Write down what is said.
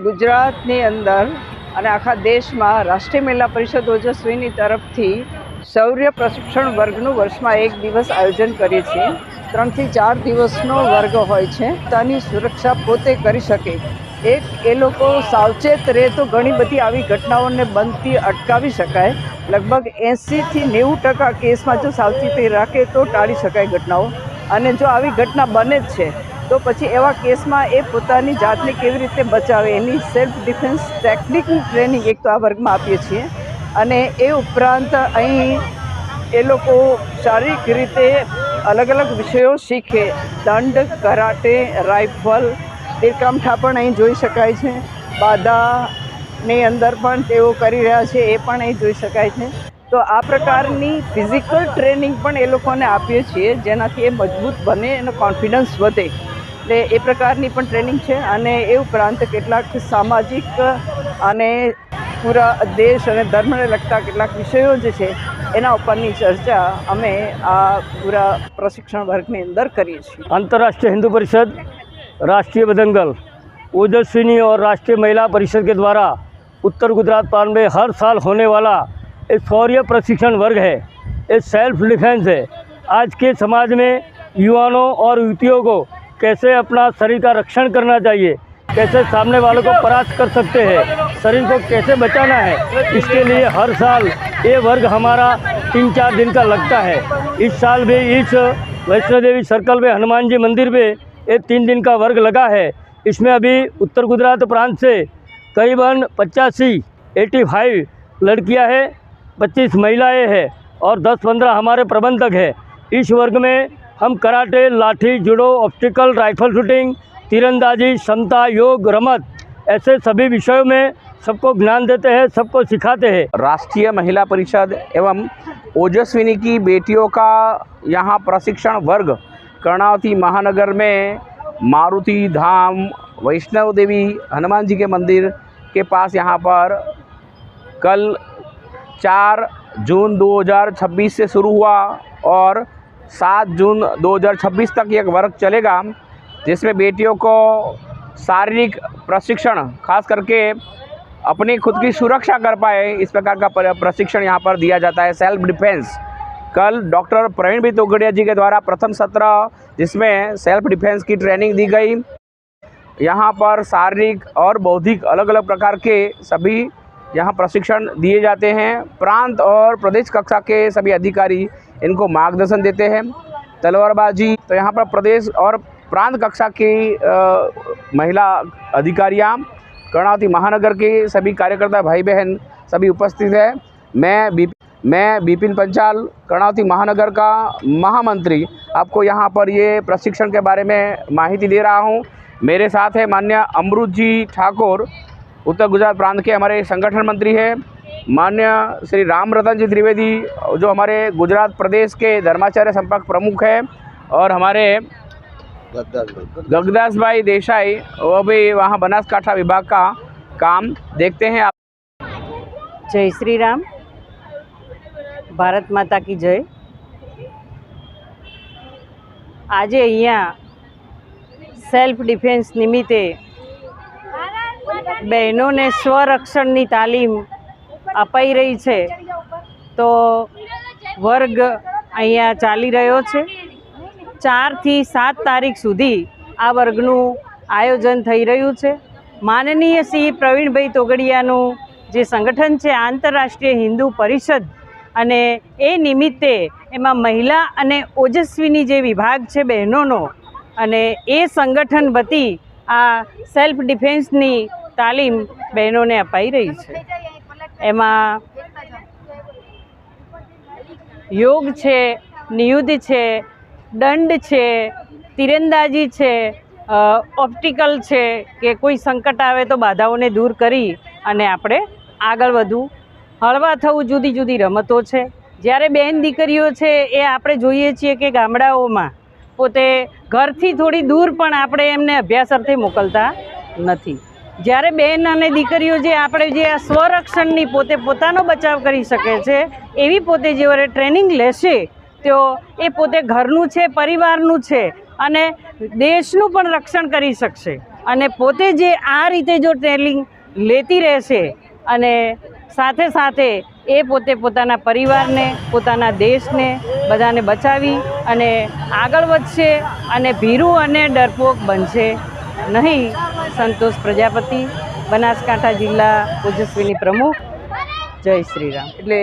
ગુજરાતની અંદર અને આખા દેશમાં રાષ્ટ્રીય મહિલા પરિષદ ઓજસ્વીની તરફથી શૌર્ય પ્રશિક્ષણ વર્ગનું વર્ષમાં એક દિવસ આયોજન કરીએ છીએ। 3 થી 4 દિવસનો વર્ગ હોય છે। પોતાની સુરક્ષા પોતે કરી શકે, એ લોકો સાવચેત રહે તો ઘણી બધી આવી ઘટનાઓને બનતી અટકાવી શકાય। લગભગ 80 થી 90% કેસમાં જો સાવચેતી રાખે તો ટાળી શકાય ઘટનાઓ, અને જો આવી ઘટના બને જ છે તો પછી એવા કેસમાં એ પોતાની જાતને કેવી રીતે બચાવે એની સેલ્ફ ડિફેન્સ ટેકનિકની ટ્રેનિંગ એક તો આ વર્ગમાં આપીએ છીએ। અને એ ઉપરાંત અહીં એ લોકો શારીરિક રીતે અલગ અલગ વિષયો શીખે। દંડ, કરાટે, રાઇફલ, તીરકામઠા પણ અહીં જોઈ શકાય છે। બાધાની અંદર પણ તેઓ કરી રહ્યા છે, એ પણ અહીં જોઈ શકાય છે। તો આ પ્રકારની ફિઝિકલ ટ્રેનિંગ પણ એ લોકોને આપીએ છીએ, જેનાથી એ મજબૂત બને અને કોન્ફિડન્સ વધે। એટલે એ પ્રકારની પણ ટ્રેનિંગ છે। અને એ ઉપરાંત કેટલાક સામાજિક અને પૂરા દેશ અને ધર્મને લગતા કેટલાક વિષયો જે છે એના ઉપરની ચર્ચા અમે આ પૂરા પ્રશિક્ષણ વર્ગની અંદર કરીએ છીએ। अंतर्राष्ट्रीय हिंदू परिषद, राष्ट्रीय बदंगल, ओजस्विनी और राष्ट्रीय महिला परिषद के द्वारा उत्तर गुजरात प्रांत में हर साल होने वाला एक शौर्य प्रशिक्षण वर्ग है। ये सेल्फ डिफेंस है। आज के समाज में युवाओं और युवतियों को कैसे अपना शरीर का रक्षण करना चाहिए, कैसे सामने वालों को परास्त कर सकते हैं, शरीर को कैसे बचाना है, इसके लिए हर साल ये वर्ग हमारा 3-4 दिन का लगता है। इस साल भी इस वैष्णो देवी सर्कल में हनुमान जी मंदिर में ये 3 दिन का वर्ग लगा है। इसमें अभी उत्तर गुजरात प्रांत से करीबन 85 लड़कियां हैं, 25 महिलाएं हैं और 10-15 हमारे प्रबंधक हैं। इस वर्ग में हम कराटे, लाठी, जुडो, ऑब्स्टिकल, राइफल शूटिंग, तीरंदाजी, क्षमता, योग, रमत ऐसे सभी विषयों में सबको ज्ञान देते हैं, सबको सिखाते हैं। राष्ट्रीय महिला परिषद एवं ओजस्विनी की बेटियों का यहाँ प्रशिक्षण वर्ग कर्णावती महानगर में मारुति धाम वैष्णो देवी हनुमान जी के मंदिर के पास यहाँ पर कल 4 जून 2026 से शुरू हुआ और 7 जून 2026 तक ये वर्ग चलेगा, जिसमें बेटियों को शारीरिक प्रशिक्षण खास करके अपनी खुद की सुरक्षा कर पाए इस प्रकार का प्रशिक्षण यहाँ पर दिया जाता है। सेल्फ डिफेंस कल डॉक्टर प्रवीण भाई तोगड़िया जी के द्वारा प्रथम सत्र जिसमें सेल्फ डिफेंस की ट्रेनिंग दी गई। यहाँ पर शारीरिक और बौद्धिक अलग अलग प्रकार के सभी यहाँ प्रशिक्षण दिए जाते हैं। प्रांत और प्रदेश कक्षा के सभी अधिकारी इनको मार्गदर्शन देते हैं। तलवारबाजी तो यहाँ पर प्रदेश और प्रांत कक्षा की महिला अधिकारियाँ, कर्णावती महानगर के सभी कार्यकर्ता भाई बहन सभी उपस्थित है। मैं बिपिन पंचाल, कर्णावती महानगर का महामंत्री, आपको यहाँ पर ये प्रशिक्षण के बारे में माहिती दे रहा हूँ। मेरे साथ है माननीय अमृत जी ठाकुर, उत्तर गुजरात प्रांत के हमारे संगठन मंत्री है। माननीय श्री राम रतन जी त्रिवेदी जो हमारे गुजरात प्रदेश के धर्माचार्य संपर्क प्रमुख है, और हमारे गगदास भाई देसाई वो भी वहाँ बनासकांठा विभाग का काम देखते हैं। जय श्री राम, भारत माता की जय। आज अहींया सेल्फ डिफेंस निमित्ते बहनों ने स्वरक्षणनी तालीम अपाई रही है, तो वर्ग अहींया चाली रह्यो छे। 4 થી 7 तारीख सुधी आ वर्गनु आयोजन थई रह्यु छे। माननीय श्री प्रवीण भाई तोगड़ियानु जे संगठन है आंतरराष्ट्रीय हिंदू परिषद, अने ए निमित्ते एमां महिला अने ओजस्वीनी जे विभाग है बहनों अने ए संगठन वती आ सेल्फ डिफेंसनी तालीम बहनों ने अपाई रही है। एमां योग है, नियुद्ध है, दंड है, तीरंदाजी है, ऑप्टिकल है कि कोई संकट आवे तो बाधाओं ने दूर करी अने आपणे आगळ वधवुं। हळवा थवुं जुदी जुदी रमतो छे। ज्यारे बहन दीकरीओ छे ए आपणे जोईए छीए के गामडाओमां पोते घरथी थोड़ी दूर पण आपणे एमने अभ्यासार्थे मोकलता नथी। જ્યારે બહેન અને દીકરીઓ જે આપણે જે આ સ્વરક્ષણની પોતે પોતાનો બચાવ કરી શકે છે એવી પોતે જે ટ્રેનિંગ લેશે તો એ પોતે ઘરનું છે, પરિવારનું છે અને દેશનું પણ રક્ષણ કરી શકશે। અને પોતે જે આ રીતે જો ટ્રેનિંગ લેતી રહેશે અને સાથે સાથે એ પોતે પોતાના પરિવારને, પોતાના દેશને બધાને બચાવી અને આગળ વધશે અને ભીરું અને ડરપોક બનશે નહીં. સંતોષ પ્રજાપતિ, બનાસકાંઠા જિલ્લા ઓજસ્વીની પ્રમુખ. જય શ્રી રામ. એટલે